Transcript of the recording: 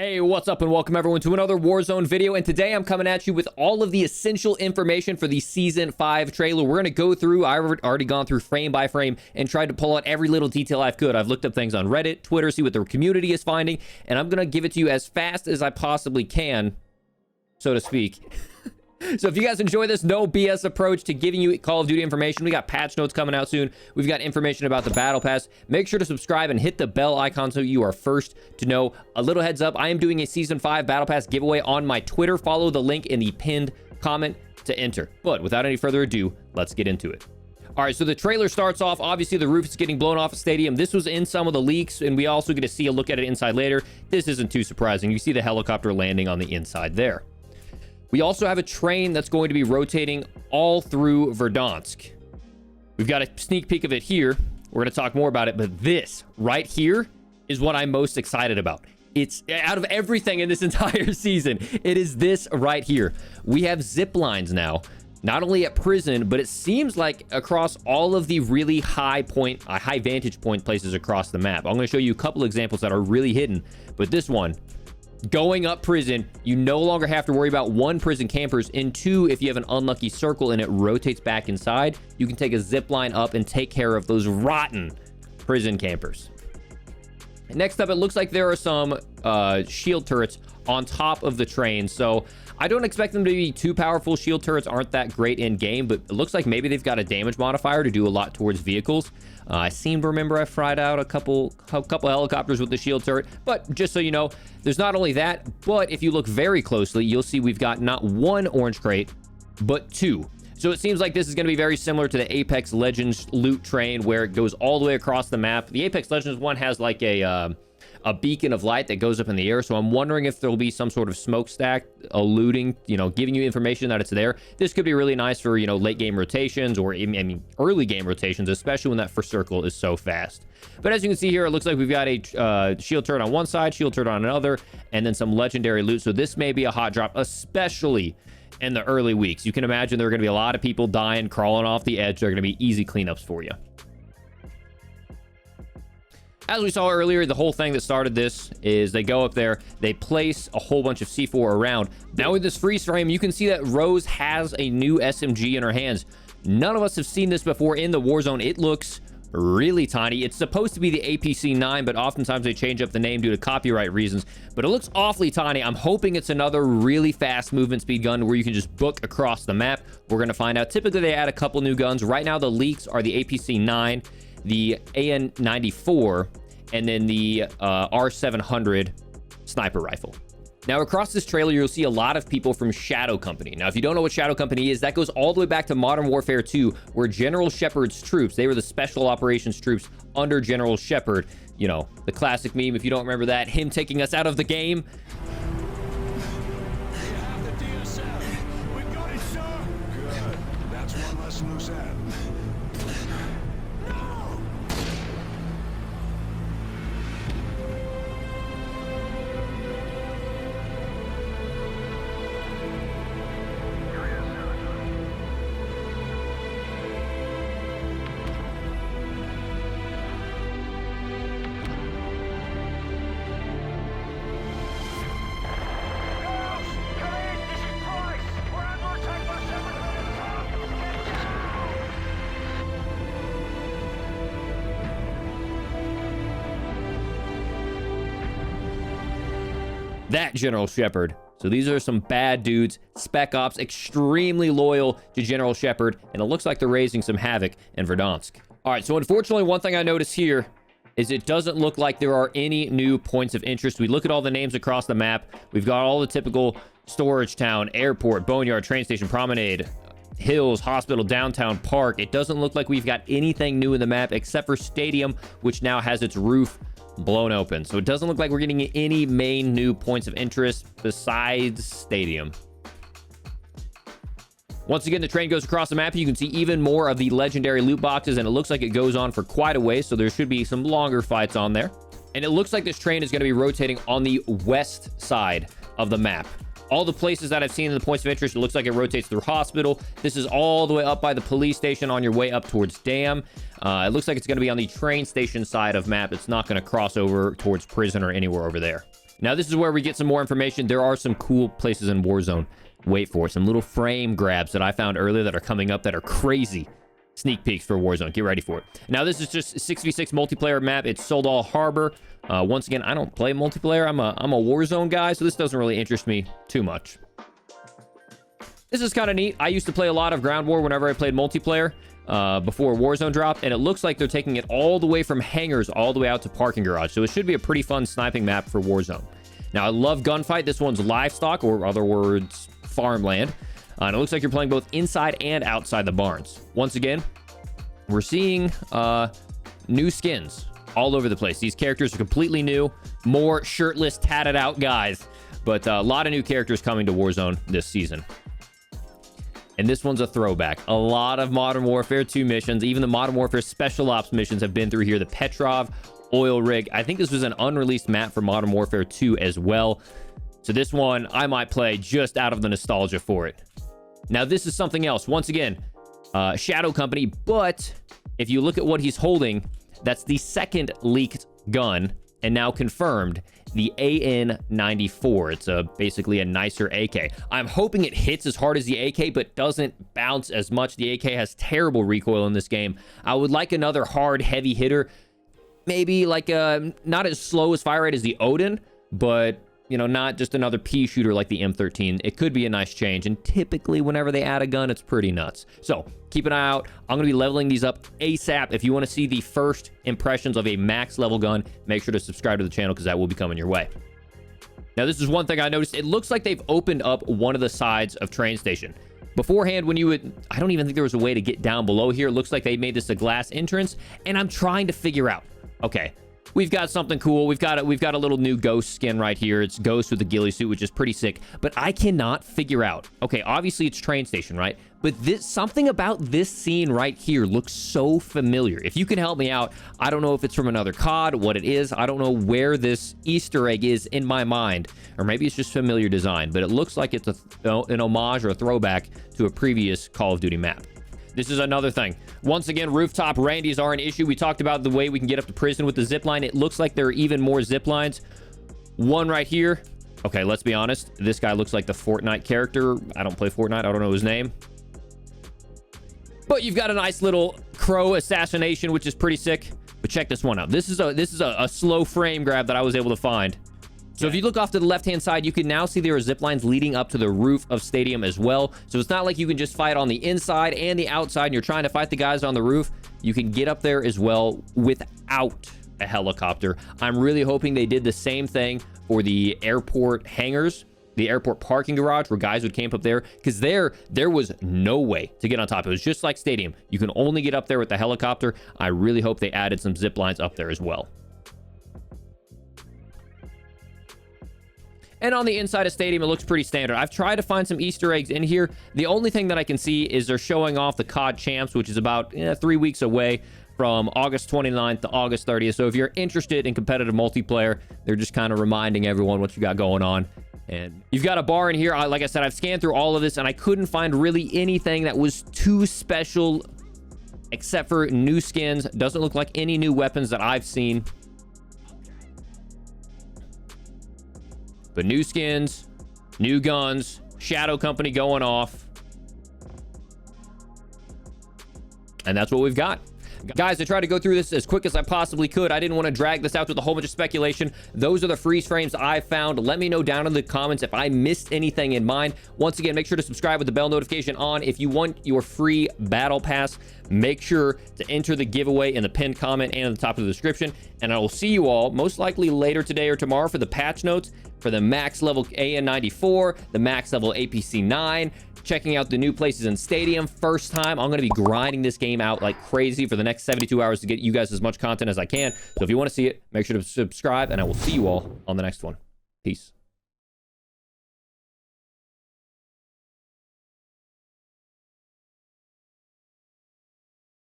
Hey, what's up and welcome everyone to another Warzone video, and today I'm coming at you with all of the essential information for the Season 5 trailer. We're going to go through, I've already gone through frame by frame and tried to pull out every little detail I could. I've looked up things on Reddit, Twitter, see what the community is finding, and I'm going to give it to you as fast as I possibly can, so to speak. So if you guys enjoy this no BS approach to giving you Call of Duty information, we got patch notes coming out soon. We've got information about the Battle Pass. Make sure to subscribe and hit the bell icon so you are first to know. A little heads up, I am doing a Season 5 Battle Pass giveaway on my Twitter. Follow the link in the pinned comment to enter. But without any further ado, let's get into it. All right, so the trailer starts off. Obviously, the roof is getting blown off a stadium. This was in some of the leaks, and we also get to see a look at it inside later. This isn't too surprising. You see the helicopter landing on the inside there. We also have a train that's going to be rotating all through Verdansk. We've got a sneak peek of it here. We're going to talk more about it, but this right here is what I'm most excited about. It's out of everything in this entire season. It is this right here. We have zip lines now, not only at prison, but it seems like across all of the really high vantage point places across the map. I'm going to show you a couple examples that are really hidden, but this one, going up prison, you no longer have to worry about one, prison campers, and two, if you have an unlucky circle and it rotates back inside, you can take a zip line up and take care of those rotten prison campers. Next up, it looks like there are some shield turrets on top of the train, so I don't expect them to be too powerful. Shield turrets aren't that great in game, but it looks like maybe they've got a damage modifier to do a lot towards vehicles. I seem to remember I fried out a couple helicopters with the shield turret, but just so you know, there's not only that, but if you look very closely, you'll see we've got not one orange crate, but two. So it seems like this is going to be very similar to the Apex Legends loot train, where it goes all the way across the map. The Apex Legends one has like a beacon of light that goes up in the air, so I'm wondering if there'll be some sort of smokestack eluding, giving you information that it's there. This could be really nice for, late game rotations, or I mean early game rotations, especially when that first circle is so fast. But as you can see here, it looks like we've got a shield turret on one side, shield turret on another, and then some legendary loot. So this may be a hot drop, especially in the early weeks. You can imagine there are going to be a lot of people dying, crawling off the edge. They're going to be easy cleanups for you. As we saw earlier, the whole thing that started this is they go up there, they place a whole bunch of C4 around. Now with this freeze frame, you can see that Rose has a new SMG in her hands. None of us have seen this before in the Warzone. It looks really tiny. It's supposed to be the APC-9, but oftentimes they change up the name due to copyright reasons. But it looks awfully tiny. I'm hoping it's another really fast movement speed gun where you can just book across the map. We're going to find out. Typically, they add a couple new guns. Right now, the leaks are the APC-9, the AN-94, and then the R700 sniper rifle. Now, across this trailer, you'll see a lot of people from Shadow Company. Now, if you don't know what Shadow Company is, that goes all the way back to Modern Warfare 2, where General Shepard's troops, they were the special operations troops under General Shepard. The classic meme, if you don't remember that, him taking us out of the game. That General Shepard. So these are some bad dudes, spec ops, extremely loyal to General Shepard, and it looks like they're raising some havoc in Verdansk. All right, so unfortunately, one thing I noticed here is it doesn't look like there are any new points of interest. We look at all the names across the map. We've got all the typical storage town, airport, boneyard, train station, promenade, hills, hospital, downtown, park. It doesn't look like we've got anything new in the map except for Stadium, which now has its roof blown open. So it doesn't look like we're getting any main new points of interest besides Stadium. Once again, the train goes across the map. You can see even more of the legendary loot boxes, and it looks like it goes on for quite a ways, so there should be some longer fights on there. And it looks like this train is going to be rotating on the west side of the map. All the places that I've seen in the points of interest, it looks like it rotates through hospital. This is all the way up by the police station on your way up towards Dam. It looks like it's going to be on the train station side of map. It's not going to cross over towards prison or anywhere over there. Now, this is where we get some more information. There are some cool places in Warzone. Wait for it. Some little frame grabs that I found earlier that are coming up that are crazy. Sneak peeks for Warzone. Get ready for it. Now, this is just a 6v6 multiplayer map. It's Soldal Harbor. Once again, I don't play multiplayer. I'm a Warzone guy, so this doesn't really interest me too much. This is kind of neat. I used to play a lot of Ground War whenever I played multiplayer before Warzone dropped, and it looks like they're taking it all the way from hangars all the way out to parking garage. So it should be a pretty fun sniping map for Warzone. Now, I love Gunfight. This one's livestock, or other words, farmland. And it looks like you're playing both inside and outside the barns. Once again, we're seeing new skins all over the place. These characters are completely new. More shirtless, tatted out guys. But a lot of new characters coming to Warzone this season. And this one's a throwback. A lot of Modern Warfare 2 missions, even the Modern Warfare Special Ops missions have been through here. The Petrov oil rig. I think this was an unreleased map for Modern Warfare 2 as well. So this one, I might play just out of the nostalgia for it. Now, this is something else. Once again, Shadow Company, but if you look at what he's holding, that's the second leaked gun, and now confirmed, the AN-94. It's basically a nicer AK. I'm hoping it hits as hard as the AK, but doesn't bounce as much. The AK has terrible recoil in this game. I would like another hard, heavy hitter. Maybe like not as slow as fire rate as the Odin, but you know, not just another pea shooter like the M13. It could be a nice change, and typically whenever they add a gun, it's pretty nuts. So keep an eye out. I'm going to be leveling these up ASAP. If you want to see the first impressions of a max level gun, make sure to subscribe to the channel because that will be coming your way. Now, this is one thing I noticed. It looks like they've opened up one of the sides of train station. Beforehand, when you would, I don't even think there was a way to get down below here. It looks like they made this a glass entrance, and I'm trying to figure out, okay, we've got something cool. We've got a little new Ghost skin right here. It's Ghost with the ghillie suit, which is pretty sick. But I cannot figure out. Okay, obviously it's train station, right? But something about this scene right here looks so familiar. If you can help me out, I don't know if it's from another COD, what it is. I don't know where this Easter egg is in my mind. Or maybe it's just familiar design. But it looks like it's an homage or a throwback to a previous Call of Duty map. This is another thing. Once again, rooftop Randys are an issue. We talked about the way we can get up to prison with the zip line. It looks like there are even more zip lines. One right here. Okay, let's be honest. This guy looks like the Fortnite character. I don't play Fortnite. I don't know his name. But you've got a nice little crow assassination, which is pretty sick. But check this one out. This is a slow frame grab that I was able to find. So if you look off to the left-hand side, you can now see there are zip lines leading up to the roof of Stadium as well. So it's not like you can just fight on the inside and the outside and you're trying to fight the guys on the roof. You can get up there as well without a helicopter. I'm really hoping they did the same thing for the airport hangars, the airport parking garage where guys would camp up there, because there was no way to get on top. It was just like Stadium. You can only get up there with the helicopter. I really hope they added some zip lines up there as well. And on the inside of Stadium, it looks pretty standard. I've tried to find some Easter eggs in here. The only thing that I can see is they're showing off the COD Champs, which is about 3 weeks away from August 29th to August 30th. So if you're interested in competitive multiplayer, they're just kind of reminding everyone what you got going on. And you've got a bar in here. Like I said, I've scanned through all of this, and I couldn't find really anything that was too special except for new skins. Doesn't look like any new weapons that I've seen. But new skins, new guns, Shadow Company going off. And that's what we've got. Guys, I tried to go through this as quick as I possibly could. I didn't want to drag this out with a whole bunch of speculation. Those are the freeze frames I found. Let me know down in the comments if I missed anything in mind. Once again, make sure to subscribe with the bell notification on. If you want your free battle pass, make sure to enter the giveaway in the pinned comment and at the top of the description. And I will see you all most likely later today or tomorrow for the patch notes for the max level AN-94, the max level APC-9, checking out the new places in Stadium. First time, I'm going to be grinding this game out like crazy for the next 72 hours to get you guys as much content as I can. So if you want to see it, make sure to subscribe, and I will see you all on the next one. Peace.